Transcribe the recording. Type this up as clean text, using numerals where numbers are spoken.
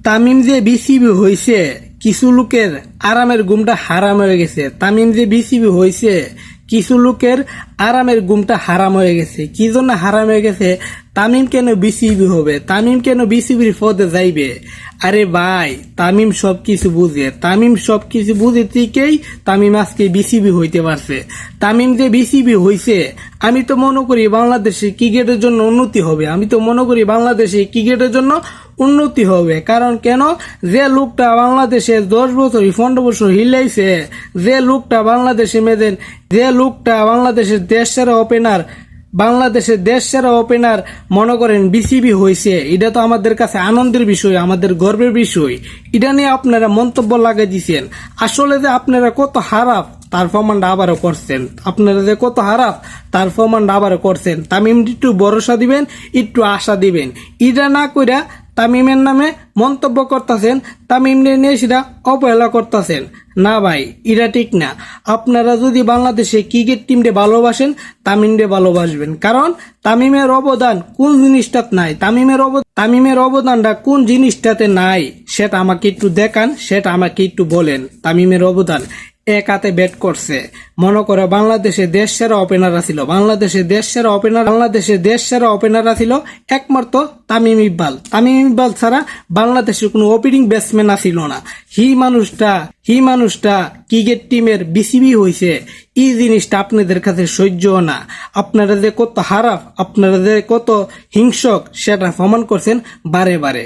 তামিম যে বিসিবি হয়েছে কিছু লোকের আরামের ঘুমটা হারাম হয়ে গেছে। তামিম যে বিসিবি হয়েছে কিছু লোকের আরামের ঘুমটা হারাম হয়ে গেছে। কি জন্য হারাম হয়ে গেছে? তামিম কেন বিসিবি হবে? তামিম কেন বিসিবির পদে যাইবে? আরে ভাই, তামিম সবকিছু বুঝে, তামিম সবকিছু বুঝে থেকেই তামিম আজকে বিসিবি হইতে পারছে। তামিম যে বিসিবি হইছে, আমি তো মনে করি বাংলাদেশে ক্রিকেটের জন্য উন্নতি হবে। আমি তো মনে করি বাংলাদেশে ক্রিকেটের জন্য উন্নতি হবে। কারণ কেন? যে লোকটা বাংলাদেশে 10 বছর 15 বছর হিলাইছে, যে লোকটা বাংলাদেশে মেদেন, যে লোকটা বাংলাদেশের দেশ সেরা ওপেনার, বাংলাদেশের দেশ সেরা ওপেনার মনে করেন বিসিবি হয়েছে, এটা তো আমাদের কাছে আনন্দের বিষয়, আমাদের গর্বের বিষয়। এটা নিয়ে আপনারা মন্তব্য লাগাই দিচ্ছেন। আসলে যে আপনারা কত খারাপ তার প্রমাণটা আবারও করছেন। আপনারা যে কত খারাপ তার প্রমাণটা আবারও করছেন। তামিম একটু ভরসা দিবেন, একটু আশা দিবেন। এটা না কইরা তামিমের নামে মন্তব্য করতেছেন, তামিম নিয়ে সেটা অবহেলা করতেছেন। না ভাই, এটা ঠিক না। আপনারা যদি বাংলাদেশে ক্রিকেট টিমকে ভালোবাসেন, তামিমকে ভালোবাসবেন। কারণ তামিমের অবদান কোন জিনিসটাতে নাই, তামিমের অবদানটা কোন জিনিসটাতে নাই সেটা আমাকে একটু দেখান, সেটা আমাকে একটু বলেন। তামিমের অবদান এক হাতে ব্যাট করছে, মনে করো বাংলাদেশের দেশ সেরা ওপেনাররা ছিল, বাংলাদেশের দেশ সেরা ওপেনাররা ছিল একমাত্র তামিম ইকবাল ছাড়া বাংলাদেশের কোনো ওপেনিং ব্যাটসম্যান ছিল না। হি মানুষটা ক্রিকেট টিমের বিসিবি হয়েছে, এই জিনিসটা আপনাদের কাছে সহ্য না। আপনারা যে কত খারাপ, আপনারা যে কত হিংসক সেটা প্রমাণ করছেন বারে বারে।